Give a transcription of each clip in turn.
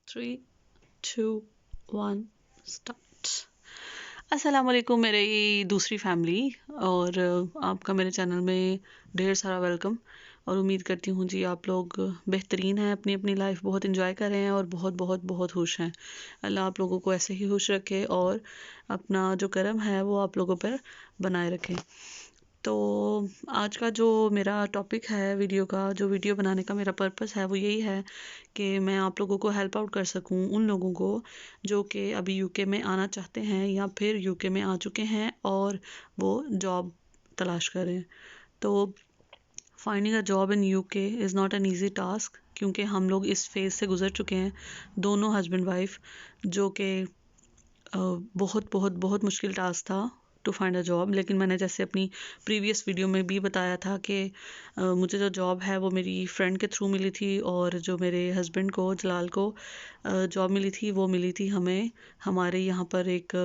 Three to one start. अस्सलाम वालेकुम मेरी दूसरी फैमिली और आपका मेरे चैनल में ढेर सारा वेलकम। और उम्मीद करती हूँ जी आप लोग बेहतरीन हैं, अपनी अपनी लाइफ बहुत इंजॉय कर रहे हैं और बहुत बहुत बहुत खुश हैं। अल्लाह आप लोगों को ऐसे ही खुश रखे और अपना जो करम है वो आप लोगों पर बनाए रखे। तो आज का जो मेरा टॉपिक है वीडियो का, जो वीडियो बनाने का मेरा पर्पस है वो यही है कि मैं आप लोगों को हेल्प आउट कर सकूं, उन लोगों को जो कि अभी यूके में आना चाहते हैं या फिर यूके में आ चुके हैं और वो जॉब तलाश कर रहे हैं। तो finding a job in UK is not an easy task, क्योंकि हम लोग इस फेज़ से गुजर चुके हैं, दोनों हस्बैंड वाइफ, जो कि बहुत बहुत बहुत मुश्किल टास्क था टू फाइंड अ जॉब। लेकिन मैंने जैसे अपनी प्रीवियस वीडियो में भी बताया था कि मुझे जो जॉब है वो मेरी फ्रेंड के थ्रू मिली थी, और जो मेरे हस्बैंड को जलाल को जॉब मिली थी वो मिली थी हमें हमारे यहाँ पर एक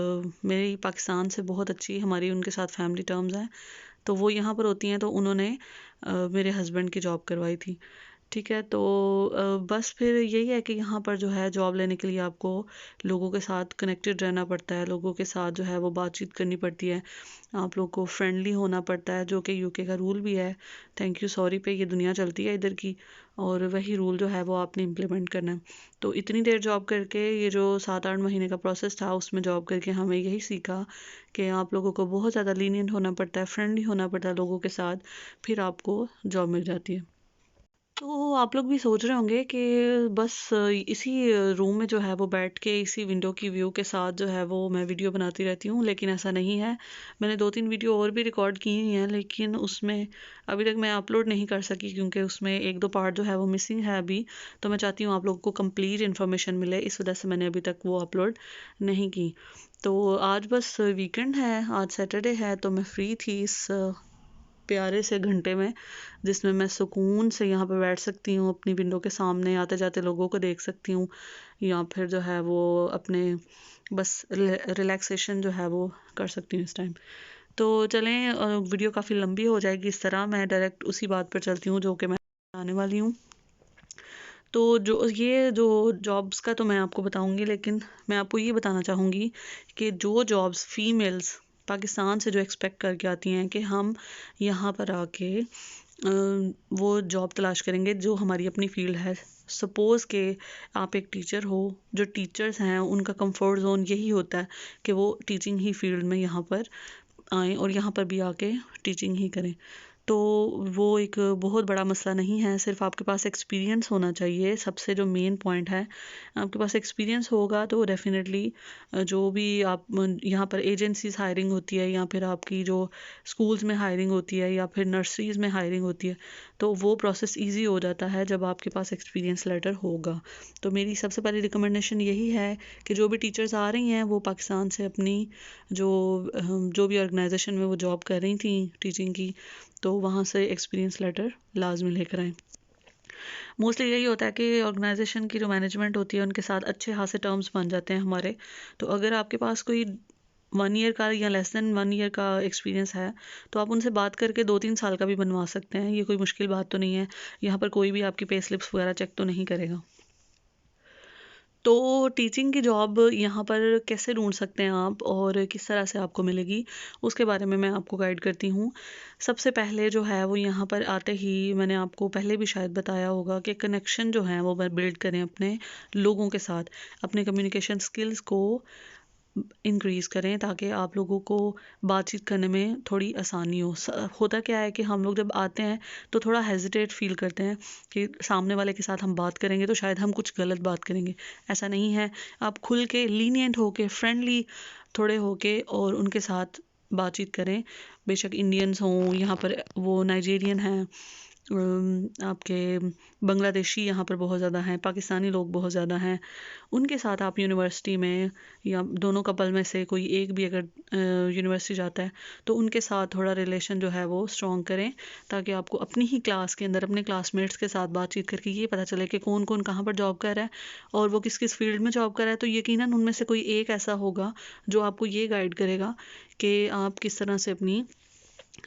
मेरी पाकिस्तान से बहुत अच्छी हमारी उनके साथ फैमिली टर्म्स हैं। तो वो यहाँ पर होती हैं, तो उन्होंने मेरे हस्बैंड की जॉब करवाई थी। ठीक है, तो बस फिर यही है कि यहाँ पर जो है जॉब लेने के लिए आपको लोगों के साथ कनेक्टेड रहना पड़ता है, लोगों के साथ जो है वो बातचीत करनी पड़ती है, आप लोग को फ्रेंडली होना पड़ता है, जो कि यूके का रूल भी है। थैंक यू सॉरी पे ये दुनिया चलती है इधर की, और वही रूल जो है वो आपने इम्प्लीमेंट करना है। तो इतनी देर जॉब करके, ये जो 7-8 महीने का प्रोसेस था, उसमें जॉब करके हमें यही सीखा कि आप लोगों को बहुत ज़्यादा लीनियंट होना पड़ता है, फ्रेंडली होना पड़ता है लोगों के साथ, फिर आपको जॉब मिल जाती है। तो आप लोग भी सोच रहे होंगे कि बस इसी रूम में जो है वो बैठ के इसी विंडो की व्यू के साथ जो है वो मैं वीडियो बनाती रहती हूँ, लेकिन ऐसा नहीं है। मैंने 2-3 वीडियो और भी रिकॉर्ड की हुई हैं, लेकिन उसमें अभी तक मैं अपलोड नहीं कर सकी, क्योंकि उसमें 1-2 पार्ट जो है वो मिसिंग है अभी। तो मैं चाहती हूँ आप लोगों को कंप्लीट इन्फॉर्मेशन मिले, इस वजह से मैंने अभी तक वो अपलोड नहीं की। तो आज बस वीकेंड है, आज सैटरडे है, तो मैं फ्री थी इस प्यारे से घंटे में, जिसमें मैं सुकून से यहाँ पे बैठ सकती हूँ, अपनी विंडो के सामने आते जाते लोगों को देख सकती हूँ, या फिर जो है वो अपने बस रिलैक्सेशन जो है वो कर सकती हूँ इस टाइम। तो चलें, वीडियो काफ़ी लंबी हो जाएगी इस तरह, मैं डायरेक्ट उसी बात पर चलती हूँ जो कि मैं आने वाली हूँ। तो जो जॉब्स का तो मैं आपको बताऊंगी, लेकिन मैं आपको ये बताना चाहूँगी कि जो जॉब्स फीमेल्स पाकिस्तान से जो एक्सपेक्ट करके आती हैं कि हम यहाँ पर आके वो जॉब तलाश करेंगे जो हमारी अपनी फील्ड है। सपोज़ कि आप एक टीचर हो, जो टीचर्स हैं उनका कंफर्ट जोन यही होता है कि वो टीचिंग ही फील्ड में यहाँ पर आएँ और यहाँ पर भी आके टीचिंग ही करें। तो वो एक बहुत बड़ा मसला नहीं है, सिर्फ आपके पास एक्सपीरियंस होना चाहिए। सबसे जो मेन पॉइंट है, आपके पास एक्सपीरियंस होगा तो डेफिनेटली जो भी आप यहाँ पर एजेंसीज हायरिंग होती है, या फिर आपकी जो स्कूल्स में हायरिंग होती है, या फिर नर्सरीज में हायरिंग होती है, तो वो प्रोसेस इजी हो जाता है जब आपके पास एक्सपीरियंस लेटर होगा। तो मेरी सबसे पहली रिकमेंडेशन यही है कि जो भी टीचर्स आ रही हैं वो पाकिस्तान से अपनी जो जो भी ऑर्गेनाइजेशन में वो जॉब कर रही थी टीचिंग की, तो वहाँ से एक्सपीरियंस लेटर लाजमी लेकर आएँ। मोस्टली यही होता है कि ऑर्गेनाइजेशन की जो मैनेजमेंट होती है उनके साथ अच्छे खासे टर्म्स बन जाते हैं हमारे। तो अगर आपके पास कोई 1 ईयर का या लेस देन 1 ईयर का एक्सपीरियंस है, तो आप उनसे बात करके 2-3 साल का भी बनवा सकते हैं। ये कोई मुश्किल बात तो नहीं है। यहाँ पर कोई भी आपकी पे स्लिप्स वगैरह चेक तो नहीं करेगा। तो टीचिंग की जॉब यहाँ पर कैसे ढूंढ सकते हैं आप और किस तरह से आपको मिलेगी, उसके बारे में मैं आपको गाइड करती हूँ। सबसे पहले जो है वो यहाँ पर आते ही मैंने आपको पहले भी शायद बताया होगा कि कनेक्शन जो है वो बिल्ड करें अपने लोगों के साथ, अपने कम्युनिकेशन स्किल्स को इंक्रीज़ करें, ताकि आप लोगों को बातचीत करने में थोड़ी आसानी हो। होता क्या है कि हम लोग जब आते हैं तो थोड़ा हेजिटेट फील करते हैं कि सामने वाले के साथ हम बात करेंगे तो शायद हम कुछ गलत बात करेंगे। ऐसा नहीं है, आप खुल के लीनियंट होके फ्रेंडली थोड़े होके और उनके साथ बातचीत करें। बेशक इंडियंस हों, यहाँ पर वो नाइजीरियन हैं, आपके बांग्लादेशी यहाँ पर बहुत ज़्यादा हैं, पाकिस्तानी लोग बहुत ज़्यादा हैं। उनके साथ आप यूनिवर्सिटी में, या दोनों कपल में से कोई एक भी अगर यूनिवर्सिटी जाता है, तो उनके साथ थोड़ा रिलेशन जो है वो स्ट्रॉन्ग करें, ताकि आपको अपनी ही क्लास के अंदर अपने क्लासमेट्स के साथ बातचीत करके ये पता चले कि कौन कौन कहाँ पर जॉब कर रहा है और वो किस किस फील्ड में जॉब कर रहा है। तो यकीनन उनमें से कोई एक ऐसा होगा जो आपको ये गाइड करेगा कि आप किस तरह से अपनी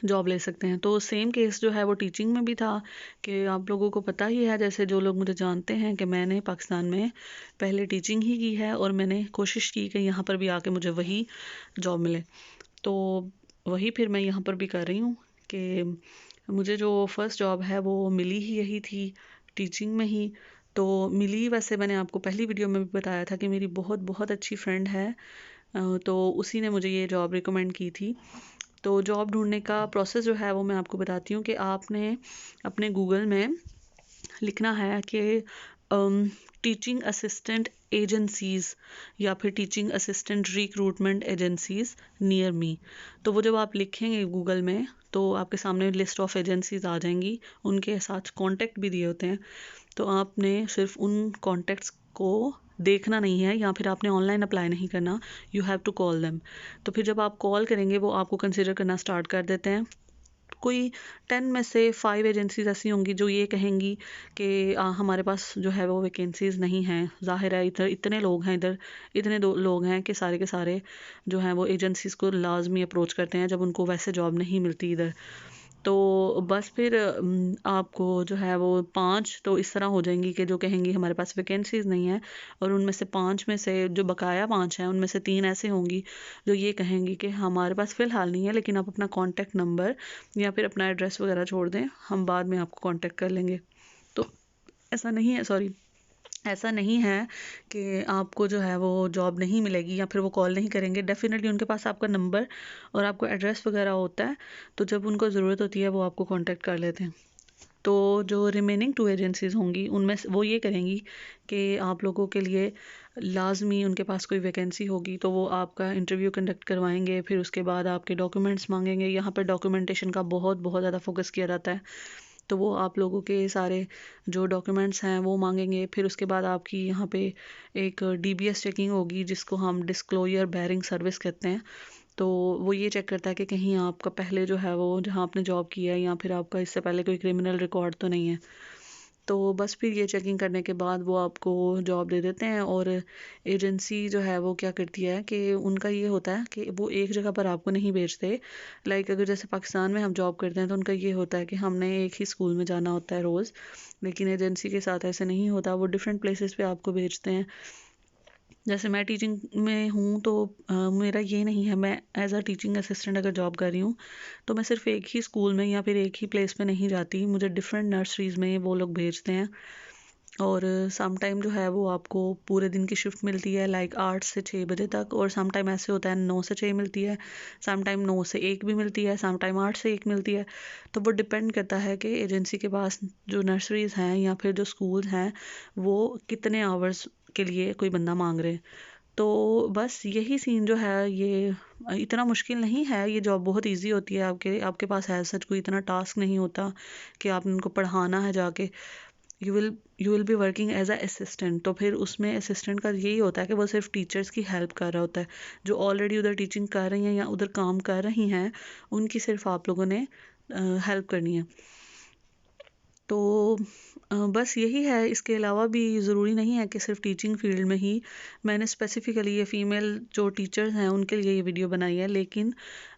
जॉब ले सकते हैं। तो सेम केस जो है वो टीचिंग में भी था कि आप लोगों को पता ही है, जैसे जो लोग मुझे जानते हैं, कि मैंने पाकिस्तान में पहले टीचिंग ही की है और मैंने कोशिश की कि यहाँ पर भी आके मुझे वही जॉब मिले। तो वही फिर मैं यहाँ पर भी कर रही हूँ कि मुझे जो फर्स्ट जॉब है वो मिली ही यही थी, टीचिंग में ही। तो मिली, वैसे मैंने आपको पहली वीडियो में भी बताया था कि मेरी बहुत बहुत अच्छी फ्रेंड है, तो उसी ने मुझे ये जॉब रिकमेंड की थी। तो जॉब ढूंढने का प्रोसेस जो है वो मैं आपको बताती हूँ कि आपने अपने गूगल में लिखना है कि टीचिंग असिस्टेंट एजेंसीज़ या फिर teaching assistant recruitment agencies near me. तो वो जब आप लिखेंगे गूगल में तो आपके सामने लिस्ट ऑफ एजेंसीज आ जाएंगी, उनके साथ कॉन्टैक्ट भी दिए होते हैं। तो आपने सिर्फ उन कॉन्टैक्ट्स को देखना नहीं है, या फिर आपने ऑनलाइन अप्लाई नहीं करना, you have to call them. तो फिर जब आप कॉल करेंगे वो आपको कंसिडर करना स्टार्ट कर देते हैं। कोई 10 में से 5 एजेंसीज ऐसी होंगी जो ये कहेंगी कि हमारे पास जो है वो वैकेंसीज नहीं हैं। ज़ाहिर है इधर इतने लोग हैं, इधर इतने दो लोग हैं कि सारे के सारे जो हैं वो एजेंसीज को लाजमी अप्रोच करते हैं जब उनको वैसे जॉब नहीं मिलती इधर। तो बस फिर आपको जो है वो 5 तो इस तरह हो जाएंगी कि जो कहेंगी हमारे पास वैकेंसीज नहीं है, और उनमें से 5 में से जो बकाया 5 हैं उनमें से 3 ऐसे होंगी जो ये कहेंगी कि हमारे पास फ़िलहाल नहीं है, लेकिन आप अपना कॉन्टैक्ट नंबर या फिर अपना एड्रेस वगैरह छोड़ दें, हम बाद में आपको कॉन्टैक्ट कर लेंगे। तो ऐसा नहीं है, सॉरी, ऐसा नहीं है कि आपको जो है वो जॉब नहीं मिलेगी या फिर वो कॉल नहीं करेंगे। डेफिनेटली उनके पास आपका नंबर और आपको एड्रेस वगैरह होता है, तो जब उनको ज़रूरत होती है वो आपको कांटेक्ट कर लेते हैं। तो जो रिमेनिंग 2 एजेंसीज होंगी उनमें वो ये करेंगी कि आप लोगों के लिए लाजमी उनके पास कोई वैकेंसी होगी तो वो आपका इंटरव्यू कंडक्ट करवाएंगे, फिर उसके बाद आपके डॉक्यूमेंट्स मांगेंगे। यहाँ पर डॉक्यूमेंटेशन का बहुत बहुत ज़्यादा फोकस किया जाता है। तो वो आप लोगों के सारे जो डॉक्यूमेंट्स हैं वो मांगेंगे। फिर उसके बाद आपकी यहाँ पे एक डीबीएस चेकिंग होगी जिसको हम डिस्क्लोजर बेयरिंग सर्विस कहते हैं। तो वो ये चेक करता है कि कहीं आपका पहले जो है वो जहाँ आपने जॉब की है या फिर आपका इससे पहले कोई क्रिमिनल रिकॉर्ड तो नहीं है। तो बस फिर ये चेकिंग करने के बाद वो आपको जॉब दे देते हैं। और एजेंसी जो है वो क्या करती है कि उनका ये होता है कि वो एक जगह पर आपको नहीं भेजते। लाइक अगर जैसे पाकिस्तान में हम जॉब करते हैं तो उनका ये होता है कि हमने एक ही स्कूल में जाना होता है रोज़, लेकिन एजेंसी के साथ ऐसे नहीं होता, वो डिफरेंट प्लेसेस पे आपको भेजते हैं। जैसे मैं टीचिंग में हूँ तो मेरा ये नहीं है, मैं एज अ टीचिंग असिस्टेंट अगर जॉब कर रही हूँ तो मैं सिर्फ एक ही स्कूल में या फिर एक ही प्लेस पे नहीं जाती, मुझे डिफरेंट नर्सरीज़ में वो लोग भेजते हैं। और सम टाइम जो है वो आपको पूरे दिन की शिफ्ट मिलती है, लाइक 8 से 6 बजे तक, और सम टाइम ऐसे होता है 9 से 6 मिलती है, सम टाइम 9 से 1 भी मिलती है, सम टाइम 8 से 1 मिलती है। तो वो डिपेंड करता है कि एजेंसी के पास जो नर्सरीज़ हैं या फिर जो स्कूल हैं वो कितने आवर्स के लिए कोई बंदा मांग रहे हैं। तो बस यही सीन जो है ये इतना मुश्किल नहीं है, ये जॉब बहुत इजी होती है। आपके आपके पास है सच कोई इतना टास्क नहीं होता कि आपने उनको पढ़ाना है जाके। You will be working as a assistant. तो फिर उसमें असिस्टेंट का यही होता है कि वो सिर्फ टीचर्स की हेल्प कर रहा होता है, जो ऑलरेडी उधर टीचिंग कर रही हैं या उधर काम कर रही हैं उनकी सिर्फ आप लोगों ने हेल्प करनी है। तो बस यही है, इसके अलावा भी ज़रूरी नहीं है कि सिर्फ टीचिंग फील्ड में ही। मैंने स्पेसिफ़िकली ये फ़ीमेल जो टीचर्स हैं उनके लिए ये वीडियो बनाई है, लेकिन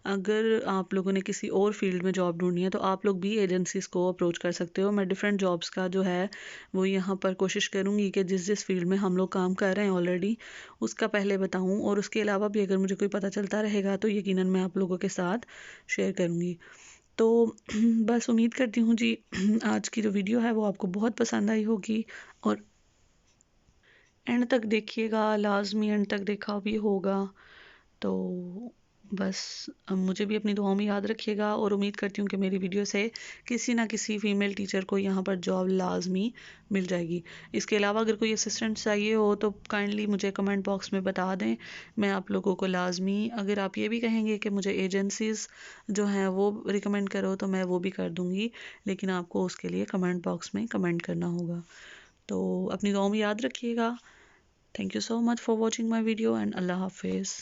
अगर आप लोगों ने किसी और फील्ड में जॉब ढूंढनी है तो आप लोग भी एजेंसीज़ को अप्रोच कर सकते हो। मैं डिफरेंट जॉब्स का जो है वो यहाँ पर कोशिश करूँगी कि जिस जिस फील्ड में हम लोग काम कर रहे हैं ऑलरेडी उसका पहले बताऊँ, और उसके अलावा भी अगर मुझे कोई पता चलता रहेगा तो यकीनन मैं आप लोगों के साथ शेयर करूँगी। तो बस उम्मीद करती हूँ जी आज की जो वीडियो है वो आपको बहुत पसंद आई होगी, और एंड तक देखिएगा, लाजमी एंड तक देखा भी होगा। तो बस मुझे भी अपनी दुआओं में याद रखिएगा, और उम्मीद करती हूँ कि मेरी वीडियो से किसी ना किसी फ़ीमेल टीचर को यहाँ पर जॉब लाजमी मिल जाएगी। इसके अलावा अगर कोई असिस्टेंट चाहिए हो तो काइंडली मुझे कमेंट बॉक्स में बता दें, मैं आप लोगों को लाजमी, अगर आप ये भी कहेंगे कि मुझे एजेंसीज़ जो हैं वो रिकमेंड करो तो मैं वो भी कर दूँगी, लेकिन आपको उसके लिए कमेंट बॉक्स में कमेंट करना होगा। तो अपनी दुआओं में याद रखिएगा। Thank you so much for watching my video and अल्लाह हाफिज़।